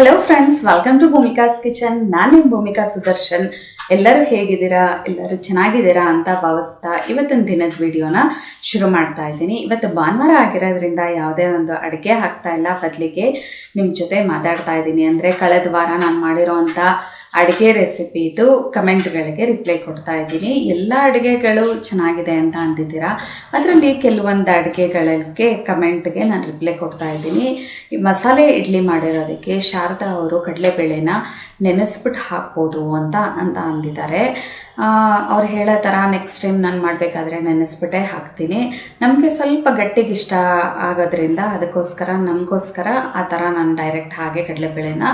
Hello friends, welcome to Bhumika's kitchen. ನಾನು ನಿಮ್ಮ ಭೂಮಿಕಾ ಸುದರ್ಶನ್. ಎಲ್ಲರೂ ಹೇಗಿದ್ದೀರಾ? ಎಲ್ಲರೂ ಚೆನ್ನಾಗಿದ್ದೀರಾ ಅಂತ ಭಾವಿಸ್ತಾ ಇವತ್ತಿನ ದಿನದ ವಿಡಿಯೋನ ಶುರು ಮಾಡ್ತಾ ಇದ್ದೀನಿ. ಇವತ್ತು ಭಾನುವಾರ ಆಗಿರೋದ್ರಿಂದ ಯಾವುದೇ ಒಂದು ಅಡುಗೆ ಹಾಕ್ತಾ ಇಲ್ಲ, ಬದಲಿಗೆ ನಿಮ್ಮ ಜೊತೆ ಮಾತಾಡ್ತಾ ಇದ್ದೀನಿ. ಅಂದರೆ ಕಳೆದ ವಾರ ನಾನು ಮಾಡಿರೋವಂಥ ಅಡುಗೆ ರೆಸಿಪಿದು ಕಮೆಂಟ್ಗಳಿಗೆ ರಿಪ್ಲೈ ಕೊಡ್ತಾ ಇದ್ದೀನಿ. ಎಲ್ಲ ಅಡುಗೆಗಳು ಚೆನ್ನಾಗಿದೆ ಅಂತ ಅಂದಿದ್ದೀರಾ. ಅದರಲ್ಲಿ ಕೆಲವೊಂದು ಅಡುಗೆಗಳಿಗೆ ಕಮೆಂಟ್ಗೆ ನಾನು ರಿಪ್ಲೈ ಕೊಡ್ತಾ ಇದ್ದೀನಿ. ಈ ಮಸಾಲೆ ಇಡ್ಲಿ ಮಾಡಿರೋದಕ್ಕೆ ಶಾರದಾ ಅವರು ಕಡಲೆಬೇಳೆನ ನೆನೆಸ್ಬಿಟ್ಟು ಹಾಕ್ಬೋದು ಅಂತ ಅಂದಿದ್ದಾರೆ. ಅವ್ರು ಹೇಳೋ ಥರ ನೆಕ್ಸ್ಟ್ ಟೈಮ್ ನಾನು ಮಾಡಬೇಕಾದ್ರೆ ನೆನೆಸ್ಬಿಟ್ಟೆ ಹಾಕ್ತೀನಿ. ನಮಗೆ ಸ್ವಲ್ಪ ಗಟ್ಟಿಗೆ ಇಷ್ಟ ಆಗೋದ್ರಿಂದ ನಮಗೋಸ್ಕರ ಆ ಥರ ನಾನು ಡೈರೆಕ್ಟ್ ಹಾಗೆ ಕಡಲೆಬೇಳೆನ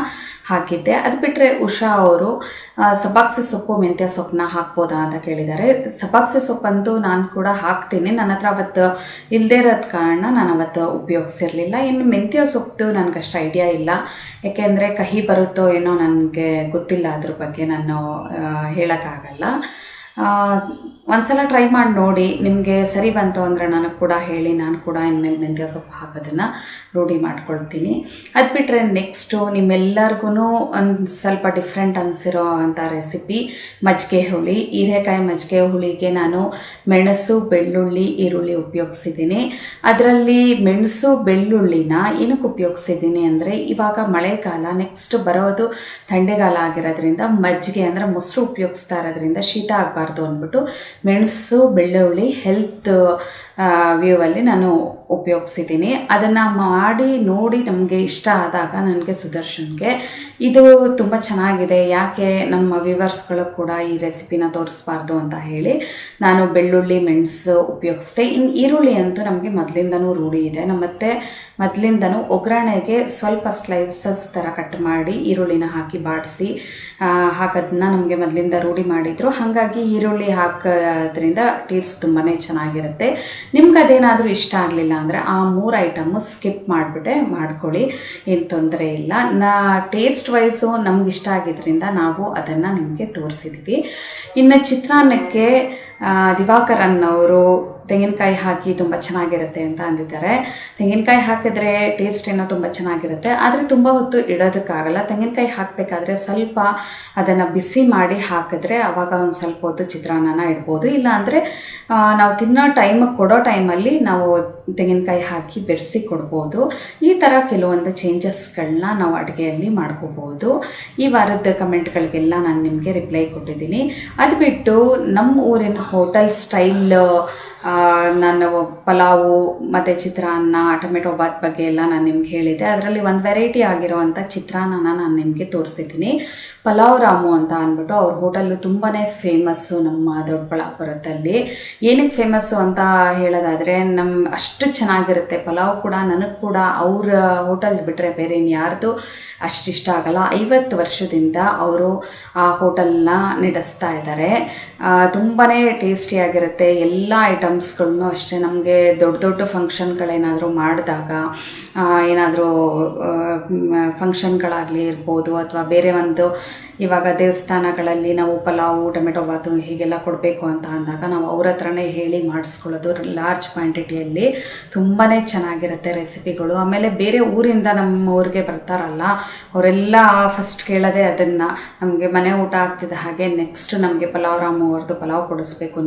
ಹಾಕಿದ್ದೆ. ಅದು ಬಿಟ್ಟರೆ ಉಷಾ ಅವರು ಸಬ್ಬಾಕ್ಸಿ ಸೊಪ್ಪು ಮೆಂತ್ಯ ಸೊಪ್ಪನ್ನ ಹಾಕ್ಬೋದಾ ಅಂತ ಕೇಳಿದ್ದಾರೆ. ಸಬ್ಬಾಕ್ಸಿ ಸೊಪ್ಪಂತೂ ನಾನು ಕೂಡ ಹಾಕ್ತೀನಿ. ನನ್ನ ಹತ್ರ ಅವತ್ತು ಇಲ್ಲದೇ ಇರೋದ ಕಾರಣ ನಾನು ಅವತ್ತು ಉಪಯೋಗಿಸಿರಲಿಲ್ಲ. ಇನ್ನು ಮೆಂತ್ಯ ಸೊಪ್ಪು ನನಗಷ್ಟು ಐಡಿಯಾ ಇಲ್ಲ, ಯಾಕೆಂದರೆ ಕಹಿ ಬರುತ್ತೋ ಏನೋ ನನಗೆ ಗೊತ್ತಿಲ್ಲ. ಅದ್ರ ಬಗ್ಗೆ ನಾನು ಹೇಳೋಕ್ಕಾಗಲ್ಲ. ಒಂದ್ಸಲ ಟ್ರೈ ಮಾಡಿ ನೋಡಿ, ನಿಮಗೆ ಸರಿ ಬಂತು ಅಂದರೆ ನನಗೆ ಕೂಡ ಹೇಳಿ. ನಾನು ಕೂಡ ಇನ್ಮೇಲೆ ಮೆಂತ್ಯ ಸೊಪ್ಪು ಹಾಕೋದನ್ನು ರೂಢಿ ಮಾಡ್ಕೊಳ್ತೀನಿ. ಅದು ಬಿಟ್ಟರೆ ನೆಕ್ಸ್ಟು ನಿಮ್ಮೆಲ್ಲರಿಗೂ ಒಂದು ಸ್ವಲ್ಪ ಡಿಫ್ರೆಂಟ್ ಅನಿಸಿರೋ ಅಂಥ ರೆಸಿಪಿ ಮಜ್ಜಿಗೆ ಹುಳಿ. ಹೀರೆಕಾಯಿ ಮಜ್ಜಿಗೆ ಹುಳಿಗೆ ನಾನು ಮೆಣಸು, ಬೆಳ್ಳುಳ್ಳಿ, ಈರುಳ್ಳಿ ಉಪಯೋಗಿಸಿದ್ದೀನಿ. ಅದರಲ್ಲಿ ಮೆಣಸು ಬೆಳ್ಳುಳ್ಳಿನ ಏನಕ್ಕೆ ಉಪಯೋಗಿಸಿದ್ದೀನಿ ಅಂದರೆ, ಇವಾಗ ಮಳೆಗಾಲ, ನೆಕ್ಸ್ಟ್ ಬರೋದು ಥಂಡಿಗಾಲ ಆಗಿರೋದ್ರಿಂದ ಮಜ್ಜಿಗೆ ಅಂದರೆ ಮೊಸರು ಉಪಯೋಗಿಸ್ತಾ ಇರೋದ್ರಿಂದ ಶೀತ ಆಗಬಾರ್ದು ಅಂದ್ಬಿಟ್ಟು ಮೆಣಸು ಬೆಳ್ಳುಳ್ಳಿ ಹೆಲ್ತ್ ವ್ಯೂವಲ್ಲಿ ನಾನು ಉಪಯೋಗಿಸಿದ್ದೀನಿ. ಅದನ್ನು ಮಾಡಿ ನೋಡಿ ನಮಗೆ ಇಷ್ಟ ಆದಾಗ ನನಗೆ ಸುದರ್ಶನ್ಗೆ ಇದು ತುಂಬ ಚೆನ್ನಾಗಿದೆ, ಯಾಕೆ ನಮ್ಮ ವ್ಯೂವರ್ಸ್ಗಳು ಕೂಡ ಈ ರೆಸಿಪಿನ ತೋರಿಸ್ಬಾರ್ದು ಅಂತ ಹೇಳಿ ನಾನು ಬೆಳ್ಳುಳ್ಳಿ ಮೆಣಸು ಉಪಯೋಗಿಸ್ದೆ. ಇನ್ನು ಈರುಳ್ಳಿ ಅಂತೂ ನಮಗೆ ಮೊದಲಿಂದನೂ ರೂಢಿ ಇದೆ. ನಮ್ಮತ್ತೆ ಮೊದಲಿಂದನೂ ಒಗ್ಗರಣೆಗೆ ಸ್ವಲ್ಪ ಸ್ಲೈಸಸ್ ಥರ ಕಟ್ ಮಾಡಿ ಈರುಳ್ಳಿನ ಹಾಕಿ ಬಾಡಿಸಿ ಹಾಕೋದನ್ನ ನಮಗೆ ಮೊದಲಿಂದ ರೂಢಿ ಮಾಡಿದರು. ಹಾಗಾಗಿ ಈರುಳ್ಳಿ ಹಾಕೋದ್ರಿಂದ ಟೇಸ್ಟ್ ತುಂಬಾ ಚೆನ್ನಾಗಿರುತ್ತೆ. ನಿಮ್ಗೆ ಅದೇನಾದರೂ ಇಷ್ಟ ಆಗಲಿಲ್ಲ ಅಂದರೆ ಆ 3 ಐಟಮು ಸ್ಕಿಪ್ ಮಾಡಿಬಿಟ್ಟೆ ಮಾಡ್ಕೊಳ್ಳಿ, ಏನು ತೊಂದರೆ ಇಲ್ಲ. ಟೇಸ್ಟ್ ವೈಸು ನಮ್ಗೆ ಇಷ್ಟ ಆಗಿದ್ದರಿಂದ ನಾವು ಅದನ್ನು ನಿಮಗೆ ತೋರಿಸಿದ್ವಿ. ಇನ್ನು ಚಿತ್ರಾನ್ನಕ್ಕೆ ದಿವಾಕರನ್ ಅವರು ತೆಂಗಿನಕಾಯಿ ಹಾಕಿ ತುಂಬ ಚೆನ್ನಾಗಿರುತ್ತೆ ಅಂತ ಅಂದಿದ್ದಾರೆ. ತೆಂಗಿನಕಾಯಿ ಹಾಕಿದ್ರೆ ಟೇಸ್ಟ್ ಏನೋ ತುಂಬ ಚೆನ್ನಾಗಿರುತ್ತೆ, ಆದರೆ ತುಂಬ ಹೊತ್ತು ಇಡೋದಕ್ಕಾಗಲ್ಲ. ತೆಂಗಿನಕಾಯಿ ಹಾಕಬೇಕಾದ್ರೆ ಸ್ವಲ್ಪ ಅದನ್ನು ಬಿಸಿ ಮಾಡಿ ಹಾಕಿದ್ರೆ ಆವಾಗ ಒಂದು ಸ್ವಲ್ಪ ಹೊತ್ತು ಚಿತ್ರಾನ್ನನ ಇಡ್ಬೋದು. ಇಲ್ಲ ಅಂದರೆ ನಾವು ತಿನ್ನೋ ಕೊಡೋ ಟೈಮಲ್ಲಿ ನಾವು ತೆಂಗಿನಕಾಯಿ ಹಾಕಿ ಬೆರೆಸಿ ಕೊಡ್ಬೋದು. ಈ ಥರ ಕೆಲವೊಂದು ಚೇಂಜಸ್ಗಳನ್ನ ನಾವು ಅಡುಗೆಯಲ್ಲಿ ಮಾಡ್ಕೋಬೋದು. ಈ ವಾರದ ಕಮೆಂಟ್ಗಳಿಗೆಲ್ಲ ನಾನು ನಿಮಗೆ ರಿಪ್ಲೈ ಕೊಟ್ಟಿದ್ದೀನಿ. ಅದು ಬಿಟ್ಟು ನಮ್ಮ ಊರಿನ ಹೋಟೆಲ್ ಸ್ಟೈಲ್ ನಾನು ಪಲಾವು ಮತ್ತು ಚಿತ್ರಾನ್ನ, ಟೊಮೆಟೊ ಬಾತ್ ಬಗ್ಗೆ ಎಲ್ಲ ನಾನು ನಿಮ್ಗೆ ಹೇಳಿದ್ದೆ. ಅದರಲ್ಲಿ ಒಂದು ವೆರೈಟಿ ಆಗಿರೋವಂಥ ಚಿತ್ರಾನ್ನನ ನಾನು ನಿಮಗೆ ತೋರಿಸಿದ್ದೀನಿ. ಪಲಾವ್ ರಾಮು ಅಂತ ಅಂದ್ಬಿಟ್ಟು ಅವ್ರ ಹೋಟೆಲ್ಲು ತುಂಬಾ ಫೇಮಸ್ಸು ನಮ್ಮ ದೊಡ್ಡಬಳ್ಳಾಪುರದಲ್ಲಿ. ಏನಕ್ಕೆ ಫೇಮಸ್ಸು ಅಂತ ಹೇಳೋದಾದರೆ, ಅಷ್ಟು ಚೆನ್ನಾಗಿರುತ್ತೆ ಪಲಾವ್ ಕೂಡ. ನನಗೆ ಕೂಡ ಅವ್ರ ಹೋಟೆಲ್ ಬಿಟ್ಟರೆ ಬೇರೆ ಇನ್ಯಾರ್ದು ಅಷ್ಟಿಷ್ಟ ಆಗಲ್ಲ. 50 ವರ್ಷದಿಂದ ಅವರು ಆ ಹೋಟೆಲ್ನ ನಡೆಸ್ತಾ ಇದ್ದಾರೆ. ತುಂಬಾ ಟೇಸ್ಟಿಯಾಗಿರುತ್ತೆ. ಎಲ್ಲ ಐಟಮ್ಸ್ಗಳನ್ನು ಅಷ್ಟೇ. ನಮಗೆ ದೊಡ್ಡ ಫಂಕ್ಷನ್ಗಳೇನಾದರೂ ಮಾಡಿದಾಗ, ಏನಾದರೂ ಫಂಕ್ಷನ್ಗಳಾಗಲಿ ಇರ್ಬೋದು, ಅಥವಾ ಬೇರೆ ಒಂದು ಇವಾಗ ದೇವಸ್ಥಾನಗಳಲ್ಲಿ ನಾವು ಪಲಾವು, ಟೊಮೆಟೊ ಬಾತು ಹೀಗೆಲ್ಲ ಕೊಡಬೇಕು ಅಂತ ಅಂದಾಗ ನಾವು ಅವ್ರ ಹತ್ರನೇ ಹೇಳಿ ಮಾಡಿಸ್ಕೊಳ್ಳೋದು. ಲಾರ್ಜ್ ಕ್ವಾಂಟಿಟಿಯಲ್ಲಿ ತುಂಬಾ ಚೆನ್ನಾಗಿರುತ್ತೆ ರೆಸಿಪಿಗಳು. ಆಮೇಲೆ ಬೇರೆ ಊರಿಂದ ನಮ್ಮ ಊರಿಗೆ ಬರ್ತಾರಲ್ಲ, ಅವರೆಲ್ಲ ಫಸ್ಟ್ ಕೇಳೋದೇ ಅದನ್ನು, ನಮಗೆ ಮನೆ ಊಟ ಆಗ್ತಿದ್ದ ಹಾಗೆ ನೆಕ್ಸ್ಟ್ ನಮಗೆ ಪಲಾವ್ ರಾಮು ಅವ್ರದ್ದು ಪಲಾವ್ ಕೊಡಿಸ್ಬೇಕು,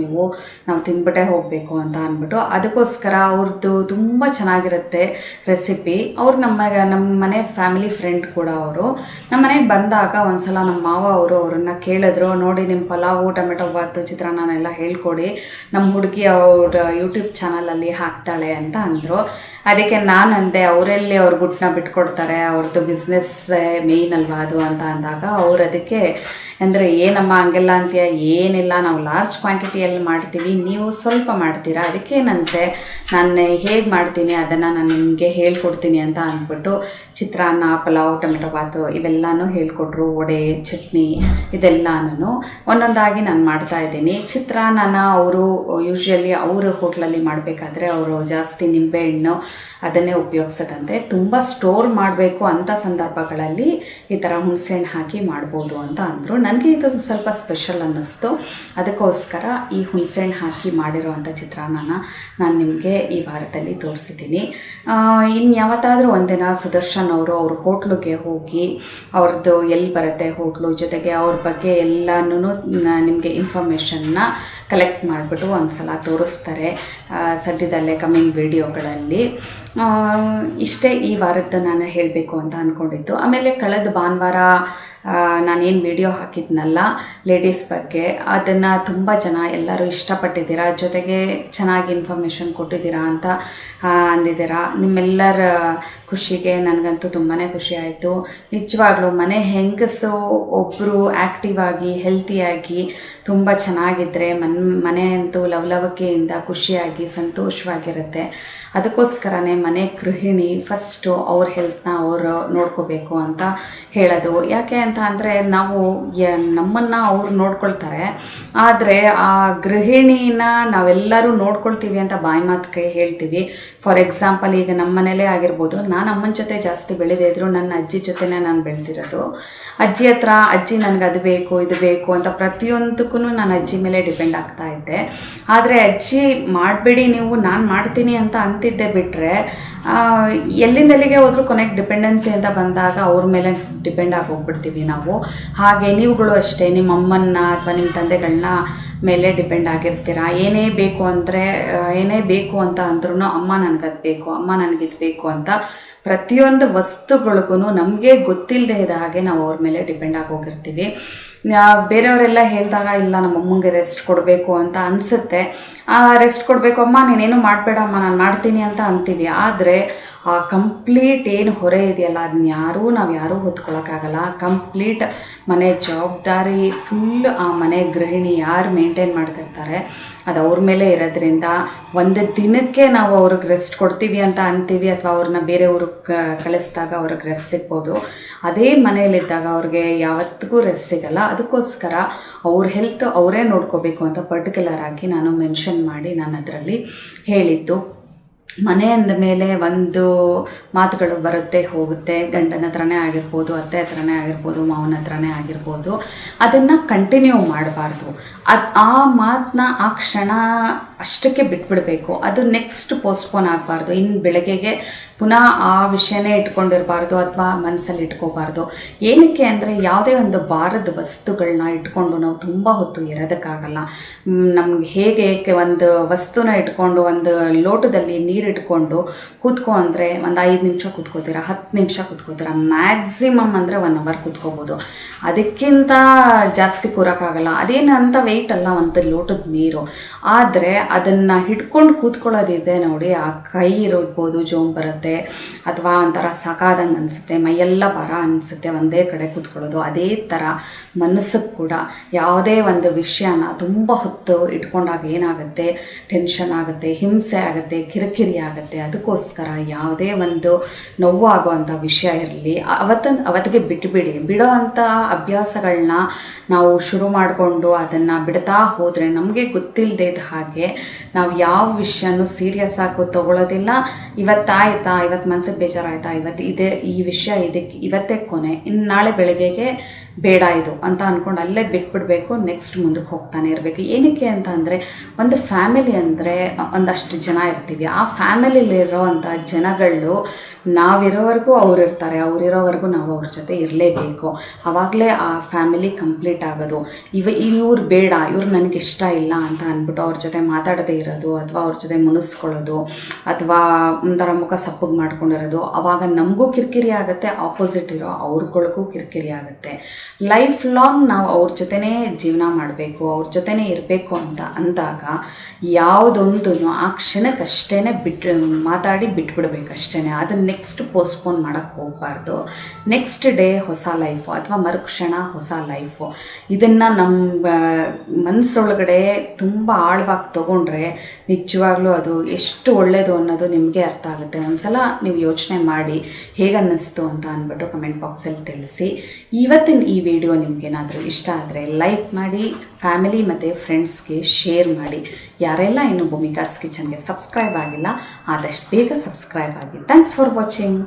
ನಾವು ತಿಂದ್ಬಿಟ್ಟೇ ಹೋಗಬೇಕು ಅಂತ ಅಂದ್ಬಿಟ್ಟು. ಅದಕ್ಕೋಸ್ಕರ ಅವ್ರದ್ದು ತುಂಬ ಚೆನ್ನಾಗಿರುತ್ತೆ ರೆಸಿಪಿ. ಅವ್ರು ನಮ್ಮ ಮನೆ ಫ್ಯಾಮಿಲಿ ಫ್ರೆಂಡ್ ಕೂಡ. ಅವರು ನಮ್ಮ ಮನೆಗೆ ಬಂದಾಗ ಒಂದ್ಸಲ ನಮ್ಮ ಮಾವ ಅವರನ್ನು ಕೇಳಿದ್ರು, ನೋಡಿ ನಿಮ್ಮ ಪಲಾವು, ಟೊಮೆಟೊ ಬಾತು, ಚಿತ್ರಾನ್ನನೆಲ್ಲ ಹೇಳ್ಕೊಡಿ, ನಮ್ಮ ಹುಡುಗಿ ಅವ್ರ ಯೂಟ್ಯೂಬ್ ಚಾನಲಲ್ಲಿ ಹಾಕ್ತಾಳೆ ಅಂತ ಅಂದರು. ಅದಕ್ಕೆ ನಾನು ಅಂದೆ, ಅವರೆಲ್ಲಿ ಅವ್ರ ಗುಟ್ಟನ್ನ ಬಿಟ್ಕೊಡ್ತಾರೆ, ಅವ್ರದ್ದು ಬಿಸ್ನೆಸ್ ಮೇಯ್ನ್ ಅಲ್ವಾ ಅದು ಅಂತ ಅಂದಾಗ ಅವ್ರು ಅದಕ್ಕೆ ಅಂದರೆ, ಏನಮ್ಮ ಹಂಗೆಲ್ಲ ಅಂತೀಯ, ಏನಿಲ್ಲ, ನಾವು ಲಾರ್ಜ್ ಕ್ವಾಂಟಿಟಿಯಲ್ಲಿ ಮಾಡ್ತೀವಿ, ನೀವು ಸ್ವಲ್ಪ ಮಾಡ್ತೀರಾ, ಅದಕ್ಕೇನಂತೆ, ನಾನು ಹೇಗೆ ಮಾಡ್ತೀನಿ ಅದನ್ನು ನಾನು ನಿಮಗೆ ಹೇಳ್ಕೊಡ್ತೀನಿ ಅಂತ ಅಂದ್ಬಿಟ್ಟು ಚಿತ್ರಾನ್ನ, ಪಲಾವ್, ಟೊಮೆಟೊ ಬಾತು ಇವೆಲ್ಲನೂ ಹೇಳ್ಕೊಟ್ರು. ವಡೆ, ಚಟ್ನಿ ಇದೆಲ್ಲನೂ ಒಂದೊಂದಾಗಿ ನಾನು ಮಾಡ್ತಾಯಿದ್ದೀನಿ. ಚಿತ್ರಾನ್ನನ ಅವರು ಯೂಶ್ವಲಿ ಅವರು ಹೋಟ್ಲಲ್ಲಿ ಮಾಡಬೇಕಾದ್ರೆ ಅವರು ಜಾಸ್ತಿ ನಿಂಬೆಹಣ್ಣು ಅದನ್ನೇ ಉಪಯೋಗಿಸದಂತೆ ತುಂಬ ಸ್ಟೋರ್ ಮಾಡಬೇಕು ಅಂಥ ಸಂದರ್ಭಗಳಲ್ಲಿ ಈ ಥರ ಹುಣಸೆಹಣ್ಣು ಹಾಕಿ ಮಾಡ್ಬೋದು ಅಂತ ಅಂದರು. ನನಗೆ ಇದು ಸ್ವಲ್ಪ ಸ್ಪೆಷಲ್ ಅನ್ನಿಸ್ತು. ಅದಕ್ಕೋಸ್ಕರ ಈ ಹುಣಸೆಹಣ್ಣು ಹಾಕಿ ಮಾಡಿರೋವಂಥ ಚಿತ್ರಾನ್ನನ ನಾನು ನಿಮಗೆ ಈ ವಾರದಲ್ಲಿ ತೋರಿಸಿದ್ದೀನಿ. ಇನ್ನು ಯಾವತ್ತಾದರೂ ಒಂದಿನ ಸುದರ್ಶನ್ ಅವರು ಅವ್ರ ಹೋಟ್ಲಿಗೆ ಹೋಗಿ ಅವ್ರದ್ದು ಎಲ್ಲಿ ಬರುತ್ತೆ ಹೋಟ್ಲು, ಜೊತೆಗೆ ಅವ್ರ ಬಗ್ಗೆ ಎಲ್ಲನೂ ನಿಮಗೆ ಇನ್ಫಾರ್ಮೇಷನ್ನ ಕಲೆಕ್ಟ್ ಮಾಡಿಬಿಟ್ಟು ಒಂದು ಸಲ ತೋರಿಸ್ತಾರೆ ಸದ್ಯದಲ್ಲೇ ಕಮ್ಮಿಂಗ್ ವಿಡಿಯೋಗಳಲ್ಲಿ. ಇಷ್ಟೇ ಈ ವಾರದ್ದು ನಾನು ಹೇಳಬೇಕು ಅಂತ ಅಂದ್ಕೊಂಡಿದ್ದು. ಆಮೇಲೆ ಕಳೆದ ಭಾನುವಾರ ನಾನೇನು ವಿಡಿಯೋ ಹಾಕಿದ್ನಲ್ಲ ಲೇಡೀಸ್ ಬಗ್ಗೆ, ಅದನ್ನು ತುಂಬ ಜನ ಎಲ್ಲರೂ ಇಷ್ಟಪಟ್ಟಿದ್ದೀರಾ, ಜೊತೆಗೆ ಚೆನ್ನಾಗಿ ಇನ್ಫಾರ್ಮೇಷನ್ ಕೊಟ್ಟಿದ್ದೀರಾ ಅಂತ ಅಂದಿದ್ದೀರಾ. ನಿಮ್ಮೆಲ್ಲರ ಖುಷಿಗೆ ನನಗಂತೂ ತುಂಬಾ ಖುಷಿ ಆಯಿತು. ನಿಜವಾಗ್ಲೂ ಮನೆ ಹೆಂಗಸು ಒಬ್ಬರು ಆ್ಯಕ್ಟಿವ್ ಆಗಿ ಹೆಲ್ತಿಯಾಗಿ ತುಂಬ ಚೆನ್ನಾಗಿದ್ದರೆ ಮನೆ ಅಂತೂ ಲವಲವಿಕೆಯಿಂದ ಖುಷಿಯಾಗಿ ಸಂತೋಷವಾಗಿರುತ್ತೆ. ಅದಕ್ಕೋಸ್ಕರನೇ ಮನೆ ಗೃಹಿಣಿ ಫಸ್ಟು ಅವ್ರ ಹೆಲ್ತ್ನ ಅವರು ನೋಡ್ಕೋಬೇಕು ಅಂತ ಹೇಳೋದು. ಯಾಕೆ ಅಂತ ಅಂದರೆ ನಾವು ನಮ್ಮನ್ನು ಅವ್ರು ನೋಡ್ಕೊಳ್ತಾರೆ, ಆದರೆ ಆ ಗೃಹಿಣಿನ ನಾವೆಲ್ಲರೂ ನೋಡ್ಕೊಳ್ತೀವಿ ಅಂತ ಬಾಯಿ ಮಾತಿಗೆ ಹೇಳ್ತೀವಿ. ಫಾರ್ ಎಕ್ಸಾಂಪಲ್ ಈಗ ನಮ್ಮ ಮನೇಲೇ ಆಗಿರ್ಬೋದು, ನಾನು ಅಮ್ಮನ ಜೊತೆ ಜಾಸ್ತಿ ಬೆಳೆದೇ ಇದ್ರು ನನ್ನ ಅಜ್ಜಿ ಜೊತೆನೇ ನಾನು ಬೆಳೆದಿರೋದು. ಅಜ್ಜಿ ಹತ್ರ ಅಜ್ಜಿ ನನಗೆ ಅದು ಬೇಕು ಇದು ಬೇಕು ಅಂತ ಪ್ರತಿಯೊಂದಕ್ಕೂ ನಾನು ಅಜ್ಜಿ ಮೇಲೆ ಡಿಪೆಂಡ್ ಆಗ್ತಾ ಇದ್ದೆ. ಆದರೆ ಅಜ್ಜಿ ಮಾಡಬೇಡಿ ನೀವು, ನಾನು ಮಾಡ್ತೀನಿ ಅಂತ ಅಂತಿದ್ದೆ ಬಿಟ್ಟರೆ ಎಲ್ಲಿಂದೆಲ್ಲಿಗೆ ಹೋದರೂ ಕೊನೆಗೆ ಡಿಪೆಂಡೆನ್ಸಿ ಅಂತ ಬಂದಾಗ ಅವ್ರ ಮೇಲೆ ಡಿಪೆಂಡ್ ಆಗಿ ಹೋಗ್ಬಿಡ್ತೀವಿ ನಾವು. ಹಾಗೆ ನೀವುಗಳು ಅಷ್ಟೇ ನಿಮ್ಮ ಅಮ್ಮನ್ನ ಅಥವಾ ನಿಮ್ಮ ತಂದೆಗಳನ್ನ ಮೇಲೆ ಡಿಪೆಂಡ್ ಆಗಿರ್ತೀರ. ಏನೇ ಬೇಕು ಅಂತ ಅಂದ್ರೂ ಅಮ್ಮ ನನಗದು ಬೇಕು, ಅಮ್ಮ ನನಗಿದು ಬೇಕು ಅಂತ ಪ್ರತಿಯೊಂದು ವಸ್ತುಗಳಿಗೂ ನಮಗೆ ಗೊತ್ತಿಲ್ಲದೆ ಇದ್ದ ಹಾಗೆ ನಾವು ಅವ್ರ ಮೇಲೆ ಡಿಪೆಂಡ್ ಆಗಿ ಹೋಗಿರ್ತೀವಿ. ಬೇರೆಯವರೆಲ್ಲ ಹೇಳಿದಾಗ ಇಲ್ಲ ನಮ್ಮಮ್ಮಂಗೆ ರೆಸ್ಟ್ ಕೊಡಬೇಕು ಅಂತ ಅನಿಸುತ್ತೆ. ರೆಸ್ಟ್ ಕೊಡಬೇಕು ಅಮ್ಮ, ನೀನೇನು ಮಾಡಬೇಡಮ್ಮ ನಾನು ಮಾಡ್ತೀನಿ ಅಂತ ಅಂತೀವಿ. ಆದರೆ ಆ ಕಂಪ್ಲೀಟ್ ಏನು ಹೊರೆ ಇದೆಯಲ್ಲ ಅದನ್ನ ನಾವು ಯಾರೂ ಹೊತ್ಕೊಳ್ಳೋಕ್ಕಾಗಲ್ಲ. ಕಂಪ್ಲೀಟ್ ಮನೆ ಜವಾಬ್ದಾರಿ ಫುಲ್ ಆ ಮನೆ ಗೃಹಿಣಿ ಯಾರು ಮೇಂಟೈನ್ ಮಾಡ್ತಿರ್ತಾರೆ ಅದು ಅವ್ರ ಮೇಲೆ ಇರೋದ್ರಿಂದ ಒಂದು ದಿನಕ್ಕೆ ನಾವು ಅವ್ರಿಗೆ ರೆಸ್ಟ್ ಕೊಡ್ತೀವಿ ಅಂತ ಅಂತೀವಿ, ಅಥವಾ ಅವ್ರನ್ನ ಬೇರೆ ಊರಿಗೆ ಕಳಿಸಿದಾಗ ಅವ್ರಿಗೆ ರೆಸ್ಟ್ ಸಿಗ್ಬೋದು. ಅದೇ ಮನೆಯಲ್ಲಿದ್ದಾಗ ಅವ್ರಿಗೆ ಯಾವತ್ತಿಗೂ ರೆಸ್ಟ್ ಸಿಗಲ್ಲ. ಅದಕ್ಕೋಸ್ಕರ ಅವ್ರ ಹೆಲ್ತ್ ಅವರೇ ನೋಡ್ಕೋಬೇಕು ಅಂತ ಪರ್ಟಿಕ್ಯುಲರ್ ಆಗಿ ನಾನು ಮೆನ್ಷನ್ ಮಾಡಿ ನಾನು ಅದರಲ್ಲಿ ಹೇಳಿದ್ದು. ಮನೆ ಅಂದ ಮೇಲೆ ಒಂದು ಮಾತುಗಳು ಬರುತ್ತೆ ಹೋಗುತ್ತೆ, ಗಂಡನ ಹತ್ರನೇ ಆಗಿರ್ಬೋದು, ಅತ್ತೆ ಹತ್ರನೇ ಆಗಿರ್ಬೋದು, ಮಾವನ ಹತ್ರನೇ ಆಗಿರ್ಬೋದು. ಅದನ್ನು ಕಂಟಿನ್ಯೂ ಮಾಡಬಾರ್ದು. ಆ ಮಾತನ್ನ ಆ ಕ್ಷಣ ಅಷ್ಟಕ್ಕೆ ಬಿಟ್ಬಿಡಬೇಕು. ಅದು ನೆಕ್ಸ್ಟ್ ಪೋಸ್ಟ್ಪೋನ್ ಆಗಬಾರ್ದು. ಇನ್ನು ಬೆಳಗ್ಗೆಗೆ ಪುನಃ ಆ ವಿಷಯನೇ ಇಟ್ಕೊಂಡಿರಬಾರ್ದು ಅಥವಾ ಮನಸ್ಸಲ್ಲಿ ಇಟ್ಕೋಬಾರ್ದು. ಏನಕ್ಕೆ ಅಂದರೆ ಯಾವುದೇ ಒಂದು ಭಾರದ ವಸ್ತುಗಳನ್ನ ಇಟ್ಕೊಂಡು ನಾವು ತುಂಬ ಹೊತ್ತು ಇರೋದಕ್ಕಾಗಲ್ಲ. ನಮ್ಗೆ ಹೇಗೆ ಒಂದು ವಸ್ತುನ ಇಟ್ಕೊಂಡು ಒಂದು ಲೋಟದಲ್ಲಿ ನೀರು ಇಟ್ಕೊಂಡು ಕೂತ್ಕೊ ಅಂದರೆ ಒಂದು 5 ನಿಮಿಷ ಕೂತ್ಕೋತೀರಾ, 10 ನಿಮಿಷ ಕೂತ್ಕೋತೀರಾ, ಮ್ಯಾಕ್ಸಿಮಮ್ ಅಂದರೆ 1 ಅವರ್ ಕೂತ್ಕೋಬೋದು. ಅದಕ್ಕಿಂತ ಜಾಸ್ತಿ ಕೂರೋಕ್ಕಾಗಲ್ಲ. ಅದೇನು ಅಂತ ವೆಯ್ಟ್ ಅಲ್ಲ ಒಂದು ಲೋಟದ ನೀರು. ಆದರೆ ಅದನ್ನು ಹಿಡ್ಕೊಂಡು ಕೂತ್ಕೊಳ್ಳೋದಿದೆ ನೋಡಿ, ಆ ಕೈ ಇರ್ಬೋದು ಜೋಮ್ ಬರುತ್ತೆ, ಅಥವಾ ಒಂಥರ ಸಾಕಾದಂಗೆ ಅನಿಸುತ್ತೆ, ಮೈಯೆಲ್ಲ ಭಾರ ಅನಿಸುತ್ತೆ ಒಂದೇ ಕಡೆ ಕೂತ್ಕೊಳ್ಳೋದು. ಅದೇ ಥರ ಮನಸ್ಸಿಗೆ ಕೂಡ ಯಾವುದೇ ಒಂದು ವಿಷಯನ ತುಂಬ ಹೊತ್ತು ಇಟ್ಕೊಂಡಾಗ ಏನಾಗುತ್ತೆ, ಟೆನ್ಷನ್ ಆಗುತ್ತೆ, ಹಿಂಸೆ ಆಗುತ್ತೆ, ಕಿರಿಕಿರಿ ಆಗುತ್ತೆ. ಅದಕ್ಕೋಸ್ಕರ ಯಾವುದೇ ಒಂದು ನೋವು ಆಗೋವಂಥ ವಿಷಯ ಇರಲಿ ಅವತ್ತಿಗೆ ಬಿಡೋ ಅಂಥ ಅಭ್ಯಾಸಗಳನ್ನ ನಾವು ಶುರು ಮಾಡಿಕೊಂಡು ಅದನ್ನು ಬಿಡ್ತಾ ಹೋದರೆ ನಮಗೆ ಗೊತ್ತಿಲ್ಲದೆ ಇದ್ದ ಹಾಗೆ ನಾವು ಯಾವ ವಿಷಯನೂ ಸೀರಿಯಸ್ ಆಗಿ ತೊಗೊಳ್ಳೋದಿಲ್ಲ. ಇವತ್ತು ಮನಸ್ಸಿಗೆ ಬೇಜಾರಾಯ್ತಾ, ಈ ವಿಷಯ ಇವತ್ತೇ ಕೊನೆ, ಇನ್ನು ನಾಳೆ ಬೆಳಗ್ಗೆಗೆ ಬೇಡ ಇದು ಅಂತ ಅಂದ್ಕೊಂಡು ಅಲ್ಲೇ ಬಿಟ್ಬಿಡಬೇಕು. ನೆಕ್ಸ್ಟ್ ಮುಂದಕ್ಕೆ ಹೋಗ್ತಾನೆ ಇರಬೇಕು. ಏನಕ್ಕೆ ಅಂತ ಅಂದರೆ ಒಂದು ಫ್ಯಾಮಿಲಿ ಅಂದರೆ ಒಂದಷ್ಟು ಜನ ಇರ್ತೀವಿ. ಆ ಫ್ಯಾಮಿಲಿಲಿರೋ ಅಂಥ ಜನಗಳು ನಾವಿರೋವರೆಗೂ ಅವ್ರು ಇರ್ತಾರೆ, ಅವರಿರೋವರೆಗೂ ನಾವು ಅವ್ರ ಜೊತೆ ಇರಲೇಬೇಕು. ಆವಾಗಲೇ ಆ ಫ್ಯಾಮಿಲಿ ಕಂಪ್ಲೀಟ್ ಆಗೋದು. ಇವ್ರು ಬೇಡ, ಇವ್ರು ನನಗೆ ಇಷ್ಟ ಇಲ್ಲ ಅಂತ ಅಂದ್ಬಿಟ್ಟು ಅವ್ರ ಜೊತೆ ಮಾತಾಡದೇ ಇರೋದು, ಅಥವಾ ಅವ್ರ ಜೊತೆ ಮುನಿಸ್ಕೊಳ್ಳೋದು, ಅಥವಾ ಒಂಥರ ಮುಖ ಸಪ್ಪಗೆ ಮಾಡ್ಕೊಂಡಿರೋದು, ಆವಾಗ ನಮಗೂ ಕಿರಿಕಿರಿ ಆಗುತ್ತೆ, ಆಪೋಸಿಟ್ ಇರೋ ಅವ್ರಗಳಿಗೂ ಕಿರಿಕಿರಿ ಆಗುತ್ತೆ. ಲೈಫ್ ಲಾಂಗ್ ನಾವು ಅವ್ರ ಜೊತೆನೇ ಜೀವನ ಮಾಡಬೇಕು, ಅವ್ರ ಜೊತೆನೇ ಇರಬೇಕು ಅಂತ ಅಂದಾಗ ಯಾವುದೊಂದು ಆ ಕ್ಷಣಕ್ಕಷ್ಟೇ ಮಾತಾಡಿ ಬಿಟ್ಬಿಡ್ಬೇಕಷ್ಟೇ. ಅದನ್ನು ನೆಕ್ಸ್ಟ್ ಪೋಸ್ಟ್ಪೋನ್ ಮಾಡೋಕ್ಕೆ ಹೋಗಬಾರ್ದು. ನೆಕ್ಸ್ಟ್ ಡೇ ಹೊಸ ಲೈಫು ಅಥವಾ ಮರುಕ್ಷಣ ಹೊಸ ಲೈಫು. ಇದನ್ನು ನಮ್ಮ ಮನಸ್ಸೊಳಗಡೆ ತುಂಬ ಆಳವಾಗಿ ತೊಗೊಂಡ್ರೆ ನಿಜವಾಗ್ಲೂ ಅದು ಎಷ್ಟು ಒಳ್ಳೆಯದು ಅನ್ನೋದು ನಿಮಗೆ ಅರ್ಥ ಆಗುತ್ತೆ. ಒಂದ್ಸಲ ನೀವು ಯೋಚನೆ ಮಾಡಿ ಹೇಗನ್ನಿಸ್ತು ಅಂತ ಅಂದ್ಬಿಟ್ಟು ಕಮೆಂಟ್ ಬಾಕ್ಸಲ್ಲಿ ತಿಳಿಸಿ. ಇವತ್ತಿನ ಈ ವಿಡಿಯೋ ನಿಮಗೇನಾದರೂ ಇಷ್ಟ ಆದರೆ ಲೈಕ್ ಮಾಡಿ, ಫ್ಯಾಮಿಲಿ ಮತ್ತು ಫ್ರೆಂಡ್ಸ್ಗೆ ಶೇರ್ ಮಾಡಿ. ಯಾರೆಲ್ಲ ಇನ್ನು ಭೂಮಿಕಾಸ್ ಕಿಚನ್ಗೆ ಸಬ್ಸ್ಕ್ರೈಬ್ ಆಗಿಲ್ಲ ಆದಷ್ಟು ಬೇಗ ಸಬ್ಸ್ಕ್ರೈಬ್ ಆಗಿ. Thanks for watching.